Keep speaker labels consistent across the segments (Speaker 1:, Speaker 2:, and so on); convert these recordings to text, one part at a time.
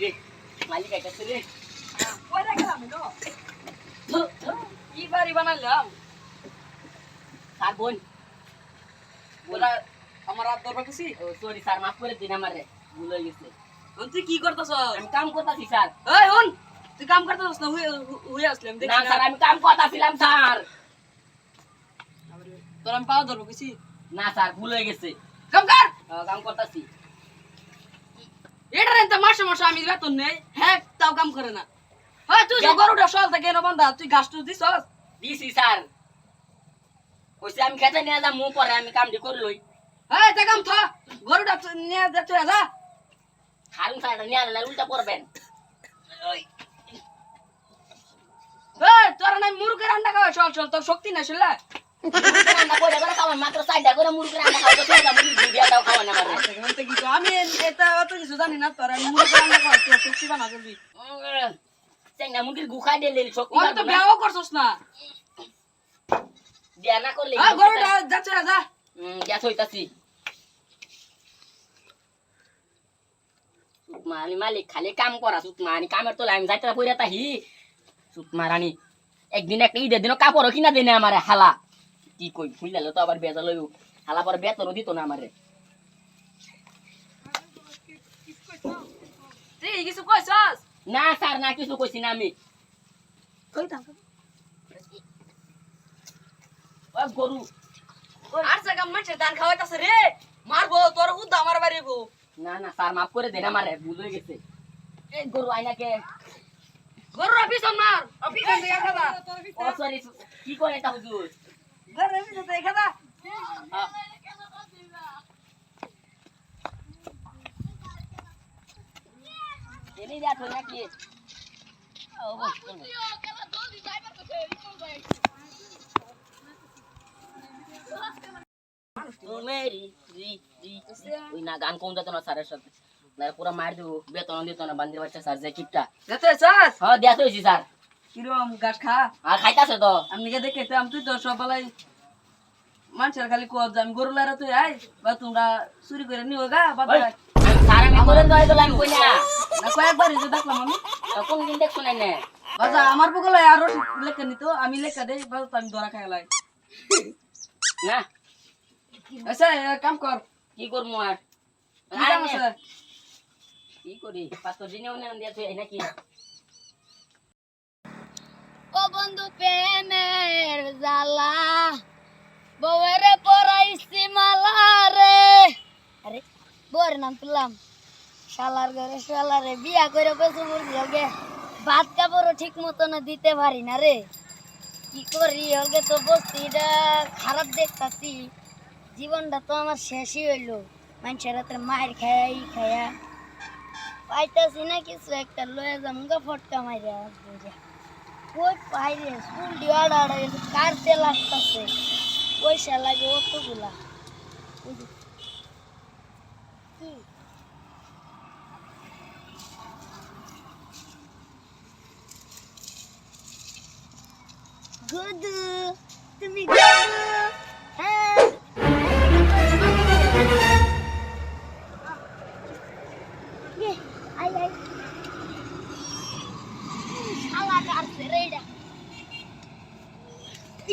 Speaker 1: রে মালিক আইতাছে রে
Speaker 2: কই রাখলাম লো কি বাড়ি বানাইলাম
Speaker 1: স্যার বোন
Speaker 2: ওরা আমার হাত ধরবা কিছু
Speaker 1: ও সরি স্যার মাফ করে দিন আমারে ভুল হয়ে গেছে
Speaker 2: তুই কি করতেছ
Speaker 1: আমি কাম করতাছি স্যার
Speaker 2: এই হন তুই কাম করতেছ না হুই আসলাম
Speaker 1: না
Speaker 2: দেখছি
Speaker 1: স্যার আমি কাম করতাছিলাম স্যার
Speaker 2: তোর আমি পাও ধরবো কিছু
Speaker 1: না স্যার ভুল হয়ে গেছে
Speaker 2: কাম কর
Speaker 1: কাম করতাছি
Speaker 2: এটা রেন্তা মাসে মাসে আমি বেতন নেই হ্যাঁ তাও কাম করে না হ্যাঁ তুই যে গরুটা সল থেকে এনে বান্ধা তুই ঘাস টুস দিছস
Speaker 1: দিছি স্যার কইছে আমি খেতে নিয়ে যা মুখ পরে আমি কামটি করলই
Speaker 2: হ্যাঁ তে কাম থা গরুটা নিয়ে দে তুই যা
Speaker 1: হারুন স্যার নিয়ে আনলে উল্টা করবেন
Speaker 2: এই তোরা নাই মুরগি রান্না খাওয়া চল চল তোর শক্তি না শুনলে
Speaker 1: রান্না করে করে খাওয়ান মাত্র 4টা করে মুরগি রান্না খাওয়া তো সেটা মুরগি দিয়া দাও খাওয়ান আমারে
Speaker 2: আমি এটা অত কিছু জানি না তোরা মুরগি রান্না খাওয়া তুই শক্তি বানা করবি
Speaker 1: চেঙ্গা মুরগির গুখা দিলে শক্তি
Speaker 2: ওই তো বিয়াও করছস না
Speaker 1: দিয়া না করলে
Speaker 2: হ্যাঁ গরুটা যাচ্ছে যা
Speaker 1: গ্যাস হইতাছি সুতমানি মালিক খালি কাম করা সুতমানি কামের তো আমি যাইতে পড়ে তাহি সুতমারানি একদিন একটা ঈদের দিন কাপড়ও কিনা দেনে আমারে হালা কি কই ফুইলালে তো আবার বেজা লইও হালা পরে বেতনও দিত না আমারে
Speaker 2: তুই কিছু কইছস
Speaker 1: না স্যার না কিছু কইছি না আমি
Speaker 2: কই থাক
Speaker 1: ও গরু
Speaker 2: আর জায়গা মাঠে ধান খাওয়াইতাছে রে মারবো তোর উদ্দা আমার বাড়ি গো
Speaker 1: না না স্যার মাফ করে দেন আমারে ভুল হয়ে গেছে এই গরু আইনাকে
Speaker 2: গরুর পিছন মার পিছন দিয়ে খাদা
Speaker 1: ও সরি কি করে এটা হুজুর
Speaker 2: গরুর পিছন দিয়ে খাদা
Speaker 1: এনে যা তো নাকি ওই না গান কম যেত না স্যারের সাথে না পুরা মার দেবো বেতন দিত না বান্দির বাচ্চা স্যার যে কিপটা
Speaker 2: যেতে চাস
Speaker 1: হ্যাঁ দিয়া তো হয়েছি স্যার
Speaker 2: কিরম গাছ খা
Speaker 1: আর খাইতাছে তো
Speaker 2: আমি দেখে তুই তো সব বেলায় মানুষের খালি কত আমি গরু লারা তুই আই বা তোমরা চুরি করে নিও গা বা
Speaker 1: স্যার আমি করে দই দিলাম আমি কই না
Speaker 2: কয়েকবার যে দেখলাম আমি
Speaker 1: কোন দিন দেখ শুনাই না
Speaker 2: বাজা আমার বগলে আরো লেখা নিত আমি লেখা দেই বাজা তো আমি ধরা খাইলাই
Speaker 1: না
Speaker 2: আচ্ছা কাম কর
Speaker 1: কি করবো আর
Speaker 2: কি কাম আছে
Speaker 1: কি করি পাঁচ দিনেও না দিয়া তুই নাকি
Speaker 3: ও বন্ধু প্রেমের জ্বালা বউরে পরাইছি মালা রে আরে বউর নাম তুললাম শালার ঘরে শালারে বিয়া করে বসে মুরগি হলগে ভাত কাপড়ও ঠিক মতো না দিতে পারি না রে কি করি হলগে তো বস্তিটা খারাপ দেখতাছি জীবনটা তো আমার শেষই হইলো মানুষের হাতে মায়ের খায়া পাইতাছি না কিছু একটা লয়ে যামগা ফটকা মাইরা বুঝা ওই বাইরে স্কুল ডিওয়াড়া কাটতে লাগতেছে পয়সা লাগে অতগুলা গুদু তুমি গুদু হ্যাঁ আই আই শালা কাটছে রে এটা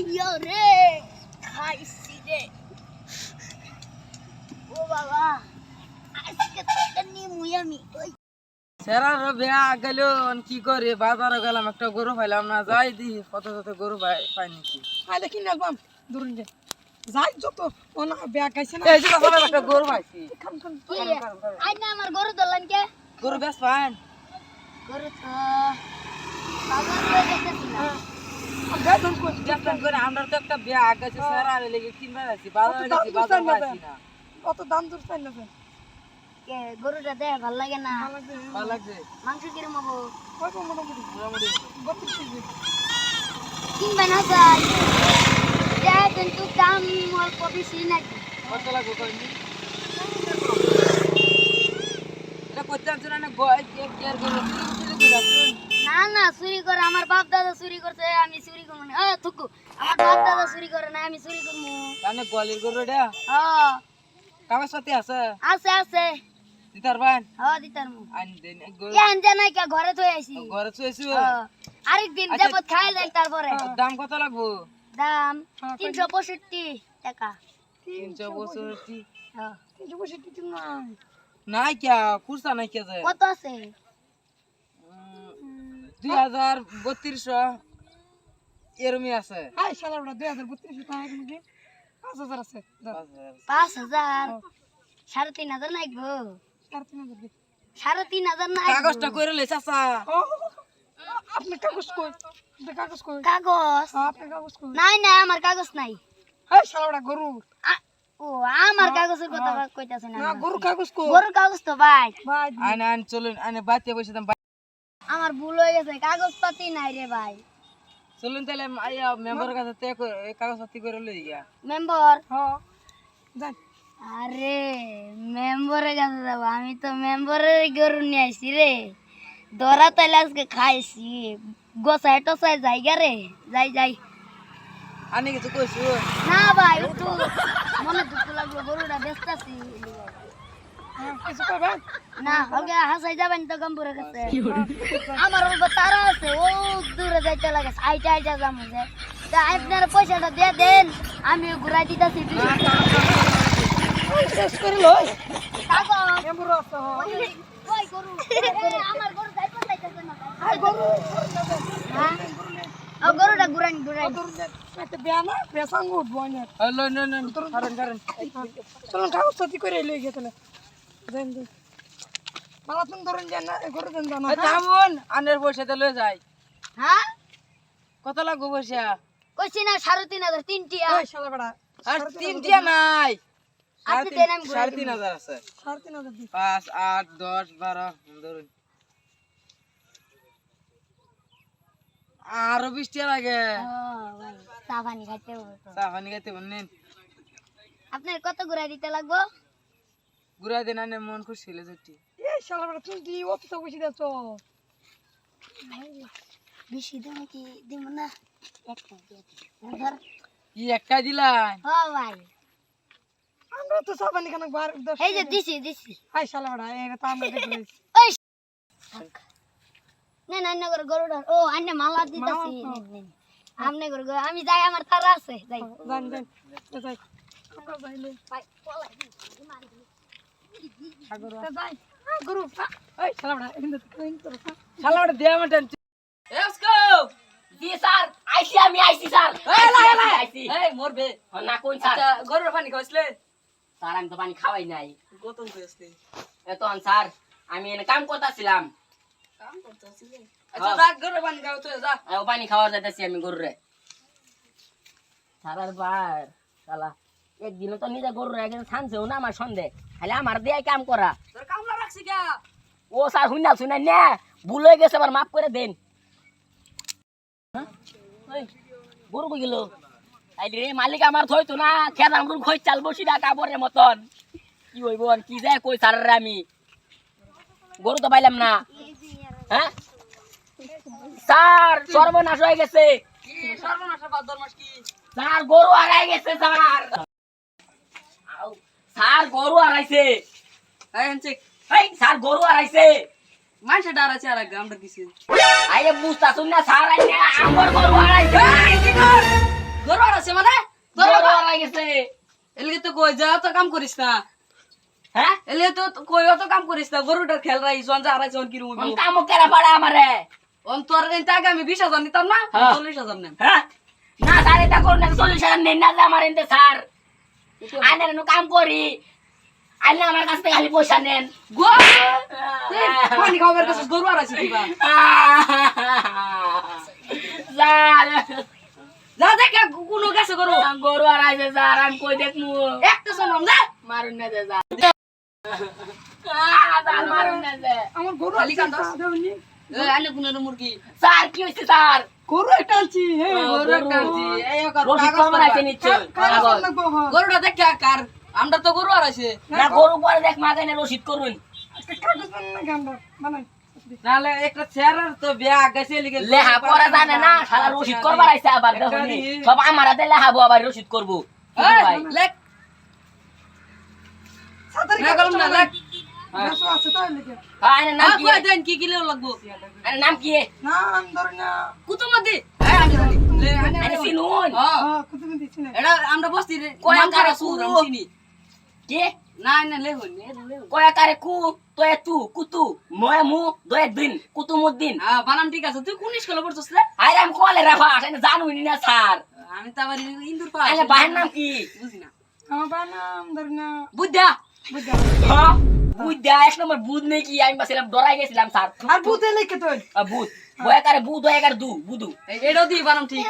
Speaker 3: ইয়ো রে খাইছি রে ও বাবা আজকে তো নিমুই আমি
Speaker 2: সেরার বিয়া গেল কি করে বাজারে গেলাম একটা গরু পাইলাম না যাই দি কত কত গরু পাই নাকি
Speaker 4: আই দেখি না বাম দূরন যে যাই যত ওনা ব্যাগ গাইছে না
Speaker 2: এই যে তাহলে একটা গরু পাইছি
Speaker 4: খান খান
Speaker 3: আই না আমার গরু দলান কে
Speaker 2: গরু বেশ পাইন
Speaker 3: গরু তো বাজার করে দেখতেছি না
Speaker 4: বেতন কই
Speaker 2: দেখলাম করে আমরা তো একটা বিয়া গেছে সেরার লেগে কিনবা আছি বাজারে গেছি বাজারে পাইছি না
Speaker 4: কত দাম দূর চাই না
Speaker 3: কে গরুটা দেখ ভালো লাগে না
Speaker 2: ভালো লাগছে
Speaker 3: মাংস কিরম হবো
Speaker 4: কত মোটামুটি
Speaker 2: মোটামুটি
Speaker 4: 32 কেজি
Speaker 3: কিনবে না যাই যা কিন্তু দাম অল্প বেশি নাকি
Speaker 2: কত লাগবে কইনি এটা করতে আনছ না গয় কেয়ার করে
Speaker 3: না না চুরি করে আমার বাপ দাদা চুরি করছে আমি চুরি করবো না থুকু আমার বাপ দাদা চুরি করে না আমি চুরি করবো
Speaker 2: কানে গলির গরু এটা
Speaker 3: হ্যাঁ
Speaker 2: কাগজপাতি আছে
Speaker 3: আছে আছে
Speaker 2: দিতার ভাই
Speaker 3: হ্যাঁ দিতার মু
Speaker 2: আন দেন গরু
Speaker 3: এন জানাই কা ঘরে থই আইছি
Speaker 2: ঘরে চুয়েছি
Speaker 3: আরেকদিন
Speaker 2: আচ্ছা।
Speaker 3: যাবত খাই দেন তারপরে
Speaker 2: দাম কত লাগবো
Speaker 3: দাম 365 টাকা
Speaker 2: 365
Speaker 3: হ্যাঁ
Speaker 4: কিন্তু বসে কিছু নাই
Speaker 2: নাই কিয়া কুরসা নাই কিয়া যায়
Speaker 3: কত আছে
Speaker 2: 2032 এরমি আছে
Speaker 4: হাই শালা বড় 2032 টাকা নাকি 5000 আছে দাও
Speaker 3: 5000 3,500 নাই গো
Speaker 4: 3500 দি
Speaker 3: 3,500 নাই
Speaker 2: কাগজটা কইরে লই চাচা
Speaker 4: ও আপনি কাগজ কই আপনি কাগজ কই
Speaker 3: কাগজ
Speaker 4: আপনি কাগজ কই
Speaker 3: নাই না আমার কাগজ নাই
Speaker 4: হাই শালা বড় গরু
Speaker 3: ও আমার কাগজের কথা কইতাছেন
Speaker 4: না গরু কাগজ কই
Speaker 3: গরুর কাগজ তো ভাই
Speaker 4: ভাই
Speaker 2: আন আন চলুন আনে বাতে বসে দাম
Speaker 3: আমার ভুল হয়ে গেছে কাগজ পাতি নাই রে ভাই
Speaker 2: চলুন তাহলে আইয়া মেম্বার কাছে তে কাগজ পাতি করে লই গিয়া
Speaker 3: মেম্বার
Speaker 4: হ্যাঁ যান
Speaker 3: আরে মেম্বারের কাছে যাব আমি তো মেম্বারের গরু নিয়ে আইছি রে ধরা তাইলে আজকে খাইছি গোসাই টোসাই জায়গা রে যাই যাই
Speaker 2: আনি কিছু কইছো
Speaker 3: না ভাই একটু মনে দুঃখ লাগলো গরুটা ব্যস্ত আছি
Speaker 4: কিছু কইবেন
Speaker 3: না ওকে হাসাই যাবেন তো গম্বুরের কাছে আমার ওর তারা আছে ও দূরে যাইতে লাগে আইটা আইটা যাবো যে তা আপনার পয়সাটা দিয়ে দেন আমি ঘুরাই দিতেছি
Speaker 4: শেষ করে লই
Speaker 3: কাগজ
Speaker 4: এমবুর আছে
Speaker 3: ওই গরু আমার গরু যাইতে চাইতেছে না
Speaker 4: হাই গরু
Speaker 3: হ্যাঁ ও গরুটা ঘুরাই ঘুরাই
Speaker 4: গরু এতে বেনা পেছাঙ্গ উঠবো না
Speaker 2: হ্যালো না না কারণ কারণ
Speaker 4: চলুন কাগজ পাতি করে লই গে তাহলে দেন দেন মালা তুমি ধরুন যান না গরু দেন জানা
Speaker 2: দামুন আনের পয়সাতে লই যাই
Speaker 3: হ্যাঁ
Speaker 2: কত লাগবো পয়সা
Speaker 3: কইছি না 3,500 তিনটি
Speaker 4: ওই শালা বড়া
Speaker 2: আর তিনটিয়া নাই
Speaker 3: আপনি দেন আমি ঘুরাই দিবো।
Speaker 2: 3,500 আছে
Speaker 4: 3,500 দি
Speaker 2: 5 8 10 12 ধরুন আরো 20 টাকা লাগে
Speaker 3: ও ভাই চা পানি খাইতে হবে তো
Speaker 2: চা পানি খাইতে বললেন
Speaker 3: আপনার কত ঘুরাই দিতে লাগবো
Speaker 2: ঘুরাই দেন আনে মন খুশি হলে যেটি
Speaker 4: এই শালা বড়া তুমি দি অত বেশি দেছ
Speaker 3: বেশি দেবো কি দিব না একটা দিয়ে দিই। ধর
Speaker 2: কি একটা দিলাই
Speaker 3: ও ভাই
Speaker 4: আমরা তো সাবানি খানা বার দশ
Speaker 3: এই যে দিছি দিছি
Speaker 4: হাই শালা বড়া এটা তো আমরা দেখলে
Speaker 3: ওই না না না গরুটা ও আন্নে মালা দিতাছি আমনে গরু আমি যাই আমার তারা আছে যাই
Speaker 4: জান জান যাই আমরা যাইলে
Speaker 3: ভাই পলাই
Speaker 4: যাই গরু এই শালা বড়া এখানে তো কইন তো
Speaker 2: শালা ওটা দেয়া মটন এসকো
Speaker 1: জি স্যার আমি আইছি স্যার আইছি
Speaker 2: এই মরবে
Speaker 1: না কোন স্যার
Speaker 2: গরুর পানি খাইছলে
Speaker 1: স্যার আমি তো পানি খাওয়াই নাই
Speaker 2: গোতন কইছলে
Speaker 1: এতন স্যার আমি এনে কাম করতেছিলাম
Speaker 2: আচ্ছা যা গরুর পানি খাও তো যা
Speaker 1: ও পানি খাওয়ার যাইতেছি আমি গরুরে সারার বার শালা একদিন তো নিজে গরুরে একদিন ছানছেও না আমার সন্দেহ খালি আমার দিয়ে কাম করা
Speaker 2: তোর কামলা রাখছি গা
Speaker 1: ও স্যার শুনাই না ভুল হয়ে গেছে আবার মাফ করে দেন হ্যাঁ? ওই, গরু কই গেল আইলি রে মালিক আমার থইতো না খেদাম গরু খই চাল বসি না কাবরের মতন কি হইব আর কি যায় কই সারারে আমি গরু তো পাইলাম না হ্যাঁ স্যার সর্বনাশ হয়ে গেছে
Speaker 2: কি সর্বনাশের বাদ দরমাস কি
Speaker 1: স্যার গরু হারাই গেছে স্যার আউ, স্যার গরু হারাইছে
Speaker 2: এই আনছে
Speaker 1: এই স্যার গরু হারাইছে
Speaker 2: মানছে ডারাছে আর আমরা কিছু
Speaker 1: আইরে বুঝতাছুন না স্যার আইনে আমার গরু হারাইছে
Speaker 2: গরু আছে মানে
Speaker 1: গরু হারাই গেছে
Speaker 2: এলিগে তো কই যা তো কাম করিস না
Speaker 1: হ্যাঁ
Speaker 2: এলিগে তো কইও তো কাম করিস না গরুটার খেল রাই জন যা হারাইছে অন কি রুম
Speaker 1: আমি কামো কেরা পাড়া আমারে
Speaker 2: অন তোর কিন্তু আগে আমি 20,000 নিতাম না
Speaker 1: হ্যাঁ।
Speaker 2: 40,000 নেন
Speaker 1: হ্যাঁ না স্যার এটা করুন না 40,000 নেন না যে আমার এনতে স্যার আইনের নো কাম করি আইনে আমার কাছ থেকে খালি পয়সা নেন
Speaker 2: গো পানি খাওয়ার কাছে গরু হারাইছে দিবা
Speaker 1: স্যার
Speaker 2: যা দেখ কোনো গেছে গরু
Speaker 1: গরু হারাইছে স্যার আমি কই দেখমু
Speaker 2: একটা সনম যা
Speaker 1: মারুন না যে স্যার স্যার মারুন না যে
Speaker 4: আমার গরু
Speaker 2: খালি
Speaker 4: আছে,
Speaker 2: কান্দাস।
Speaker 4: দেবনি।
Speaker 2: এ আনে কোন মুরগি
Speaker 1: স্যার কি হইছে স্যার
Speaker 4: গরু একটা আনছি হে
Speaker 2: গরু একটা আনছি এই
Speaker 1: রশিদ কম রাখছে নিশ্চয়
Speaker 4: কাগজ লাগবো হ্যাঁ
Speaker 2: গরুটা দেখ কার আমরা তো গরু হারাইছে
Speaker 1: না গরু পরে দেখ মাগানে রশিদ করুন
Speaker 4: একটা কাগজ বানাই না গান্ডা বানাই
Speaker 2: নালে একটা চেয়ারের তো বিয়া গেছে লিগে
Speaker 1: লেহা পড়া জানে না শালা রশিদ করবার আইছে আবার দেখুনি সব আমার হাতে লেহাবো আবার রশিদ করবো
Speaker 2: এই
Speaker 1: ভাই
Speaker 2: লেখ
Speaker 4: সাতারি
Speaker 2: না গরম না লেখ
Speaker 4: বেশো আছে তো লেগে
Speaker 1: হ্যাঁ এর নাম কি
Speaker 2: কই দেন কি কি লাগবো
Speaker 1: এর নাম কি
Speaker 4: নাম ধর না
Speaker 2: কুতুমদি হ্যাঁ আমি জানি লে
Speaker 1: আরে সিনুন
Speaker 2: হ্যাঁ
Speaker 4: হ্যাঁ কত দিন দিছি না
Speaker 2: এটা আমরা বসতি
Speaker 1: কয়
Speaker 2: নাম
Speaker 1: কারে
Speaker 2: করা সুর
Speaker 1: কু?
Speaker 2: আমি চিনি
Speaker 1: কি
Speaker 2: না না লে হই লে
Speaker 1: কয়া কারে কু তোয়ে তু কুতু ময় মু দয়ে দিন কুতুমুদ্দিন
Speaker 2: হ্যাঁ বানাম ঠিক আছে তুই কোন স্কুলে পড়ছস রে
Speaker 1: আরে আমি কলে রাফা এনে জানুই না স্যার
Speaker 2: আমি তো আবার ইন্দুর পাস
Speaker 1: আরে বাহের নাম কি
Speaker 2: বুঝি না
Speaker 4: আমার বা নাম ধর না
Speaker 2: বুদ্ধা
Speaker 4: বুঝা
Speaker 1: হ্যাঁ বুধ দেয়া এক নম্বর বুধ নেই কি আমি বাসিলাম ডরাই গেছিলাম স্যার
Speaker 4: আর ভূতে লেগে তো
Speaker 1: বুধ বয়া কারে বুধ দয়া কারে দু বুধু
Speaker 2: এটাও দি বানাম ঠিক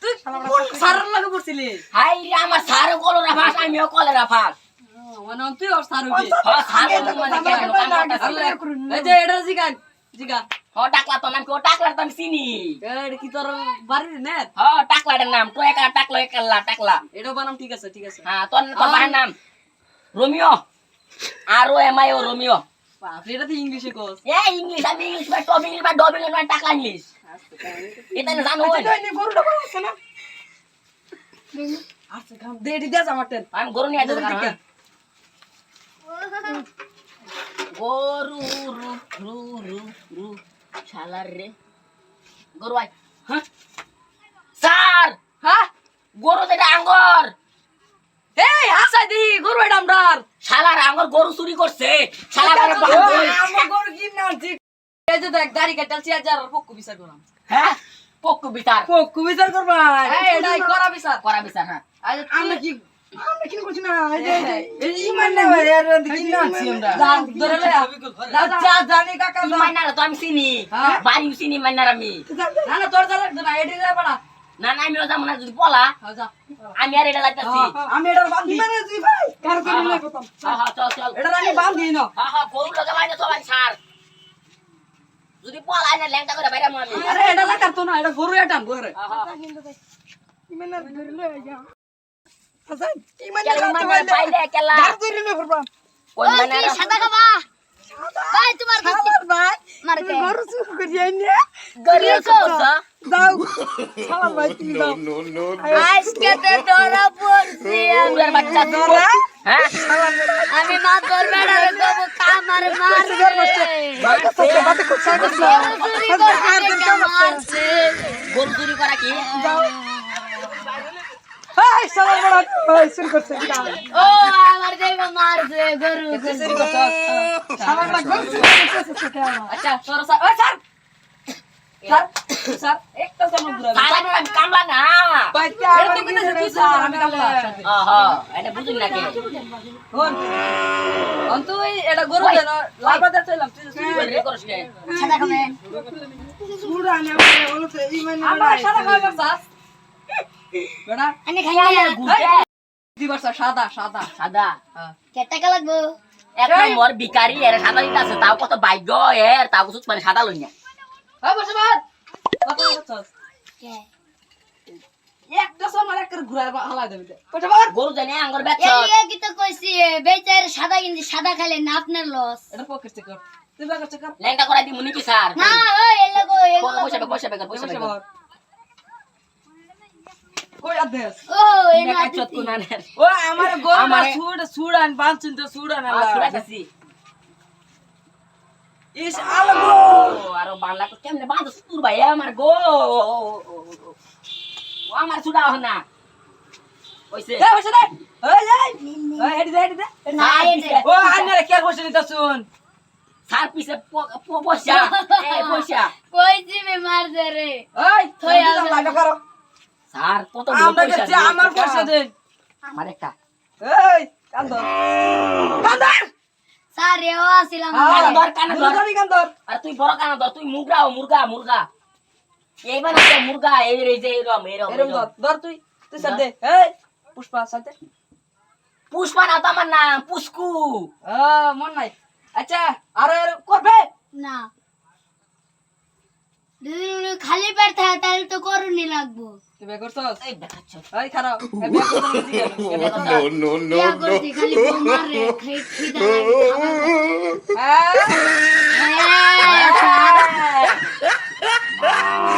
Speaker 2: তুই কোন সারের লাগে পড়ছিলি
Speaker 1: হাই রে আমার স্যার কলো রাফা আমিও কলে রাফা
Speaker 2: মানে তুই আর সার হবি
Speaker 1: হ্যাঁ স্যার মানে কেন
Speaker 2: এই যে এটা জিগান জিগা
Speaker 1: হ্যাঁ টাকলা তো নাম কি ও টাকলার তো আমি চিনি
Speaker 2: এটা কি তোর বাড়ির নেট
Speaker 1: হ্যাঁ টাকলাটার নাম তো একা টাকলা একাল্লা টাকলা
Speaker 2: এটাও বানাম ঠিক আছে
Speaker 1: হ্যাঁ তোর তোর বাহের নাম Romeo R O M I O Romeo
Speaker 2: বাপরে এটা তো ইংলিশে কস
Speaker 1: এ ইংলিশ আমি ইংলিশ বা টপ ইংলিশ বা ডবল ইংলিশ বা টাকলা ইংলিশ এটা না জানো
Speaker 4: আচ্ছা তো গরুটা বড় আছে না
Speaker 2: আচ্ছা কাম দে এটি দেস আমার টেন
Speaker 1: আমি গরু নিয়ে যেতে
Speaker 2: গরু দিকে।
Speaker 1: গরু রু রু রু রু শালার রে গরু আই হ্যাঁ স্যার
Speaker 2: হ্যাঁ
Speaker 1: গরু যেটা আঙ্গর
Speaker 2: এই হাসাই দি গরু এটা আমরার
Speaker 1: শালার আঙ্গর গরু চুরি করছে শালার
Speaker 2: আমার গরু কি না ঠিক এই যে দেখ দাড়ি কাটালছি আজ আর পক্কু বিচার করাম
Speaker 1: হ্যাঁ পক্কু বিচার
Speaker 2: পক্কু বিচার করবা এই এটাই করা বিচার
Speaker 1: করা বিচার হ্যাঁ
Speaker 2: আজ
Speaker 4: আমরা কি আমরা কি করছি না এই ইমান না ভাই এর কি না আছি আমরা
Speaker 2: জান ধরে লে যা জানি কাকা
Speaker 1: কি মাইনারা তো আমি চিনি
Speaker 2: হ্যাঁ।
Speaker 1: বাড়িও চিনি মাইনার আমি
Speaker 2: না না তোর জানা না এটি যা পড়া
Speaker 1: না না আমিও যাবো না যদি বলা
Speaker 2: হ্যাঁ যা
Speaker 1: আমি আর এটা লাগতেছি
Speaker 2: আমি এটা বান্ধি
Speaker 4: ইমান জি ভাই কার করে লই কত
Speaker 1: হ্যাঁ হ্যাঁ চল চল
Speaker 2: এটা আমি বান্ধি না
Speaker 1: হ্যাঁ হ্যাঁ গরু লগা বাইরে সবাই ছাড় যদি বলা না ল্যাংটা করে বাইরে আমি
Speaker 2: আরে এটা লাগার তো না এটা গরু এটা ঘরে
Speaker 1: হ্যাঁ হ্যাঁ
Speaker 4: ইমান না ধরে লই আইয়া আচ্ছা ইমান
Speaker 1: কেলা
Speaker 4: না
Speaker 1: মানে বাইরে কেলা
Speaker 4: গার ধরে লই ফরবা
Speaker 1: কোন
Speaker 3: ওই
Speaker 1: মানে
Speaker 3: কি সাদা খাবা ভাই তোমার
Speaker 4: শালার ভাই
Speaker 3: মার
Speaker 4: তুমি
Speaker 3: কে
Speaker 4: গরু চুরি করে যাই না
Speaker 1: গরিব করছো
Speaker 4: দাও শালার ভাই তুমি দাও
Speaker 3: আজকে তো ধরা পড়ছি
Speaker 1: পুরার বাচ্চা
Speaker 4: ধরা
Speaker 1: হ্যাঁ
Speaker 3: আমি মা তোর বেড়ার দেবো কামার মারছে
Speaker 4: বাতে খুব সাইকেল
Speaker 3: মারছে
Speaker 1: গরু চুরি করা কি
Speaker 4: এই শালার বড় ওই চুরি করছে দাও
Speaker 3: ও আমার দেব মারছে গরু
Speaker 2: চুরি করছ
Speaker 4: শালার ভাই গরু চুরি করছে কেন
Speaker 2: আচ্ছা তোর স্যার ওই স্যার স্যার স্যার একটা সময় ঘুরাবে
Speaker 1: সারা আমি কামলা না
Speaker 4: বাইতে
Speaker 2: এটা
Speaker 4: আমার
Speaker 2: তো
Speaker 4: কি
Speaker 2: কিনেছে তুই স্যার আমি কামলা
Speaker 1: হ্যাঁ এটা বুঝুন না কে
Speaker 2: হন অন্তু এটা গরু দেন লাভাদার চাইলাম তুই চুরি করে
Speaker 1: রে করছ কে
Speaker 3: সাদা খাবে
Speaker 4: সুরা না বলে বলতে ইমান
Speaker 2: আমার সাদা খাবার চাস বেটা
Speaker 3: আনে খাইয়া
Speaker 2: দিবার সাদা সাদা
Speaker 1: সাদা
Speaker 2: হ্যাঁ
Speaker 3: কে টাকা লাগবো
Speaker 1: এক নম্বর ভিখারি এর সাদা দিতে আছে তাও কত ভাগ্য এর তাও কিছু মানে সাদা লইয়া
Speaker 2: হ্যাঁ বসে বাদ কত চাস
Speaker 3: কে
Speaker 2: একটা সময় এক করে ঘুরায় হালাই দেবে বসে বাদ
Speaker 1: গরু জানে আঙ্গর বেচ
Speaker 3: এই লিগে কি তো কইছি বেচার সাদা কিন্তু সাদা খাইলে না আপনার লস
Speaker 2: এটা পকেট চেক কর তুই পকেট চেক কর
Speaker 1: লেঙ্গা করাই দি মুনি কি স্যার
Speaker 3: না ওই এলাগো এগুলো
Speaker 1: পয়সা পয়সা বেকার পয়সা
Speaker 2: বসে
Speaker 1: বেকার
Speaker 2: বাদ কই আদেশ
Speaker 3: ও এনা
Speaker 1: দেখা চত কোন আনে
Speaker 2: ও আমার গরু
Speaker 1: আমারে-
Speaker 2: সুড়ান বাঁচুন তো সুড়ান
Speaker 1: সুরাইতাছি
Speaker 2: ইস আলগো
Speaker 1: ও আরো বাংলা তো কেমনে বাঁধো সুর ভাই আমার গো ও আমার সুডাও না ওইছে
Speaker 2: দে বসে দে এই হেডি দে
Speaker 3: না এনে
Speaker 2: ও আন্নারে কি আর বসে নিতা শুন
Speaker 1: স্যার পিছে পয়সা এই পয়সা
Speaker 3: কইছি বে মারছে রে
Speaker 2: এই
Speaker 3: থই
Speaker 2: তুই
Speaker 3: আছে।
Speaker 2: লাগা করো
Speaker 1: স্যার কত
Speaker 2: আমরা কাছে আমার পয়সা দেন
Speaker 1: আমার একটা
Speaker 2: এই কান্দর কান্দর
Speaker 3: স্যার এও আসিলাম
Speaker 1: কানা ধর কানা ধর
Speaker 2: জানি কান্দর
Speaker 1: আর তুই বড় কানা ধর তুই মুরগা এইবার আছে মুরগা এই যে এরম
Speaker 2: এরম ধর তুই স্যার দে এই পুষ্পা স্যার দে
Speaker 1: পুষ্পা না তো আমার নাম পুষ্কু
Speaker 2: মন নাই আচ্ছা আর করবে
Speaker 3: না দুদিন খালি পেট থাকে তাহলে তো করুনি লাগবো
Speaker 2: তুই বে করছস
Speaker 1: এই দেখাচ্ছ
Speaker 2: এই খারাপ এই বে করছস
Speaker 3: বিয়া করছি খালি বউ মারে খিদা লাগে
Speaker 2: হ্যাঁ
Speaker 3: খাবার। হ্যাঁ, স্যার।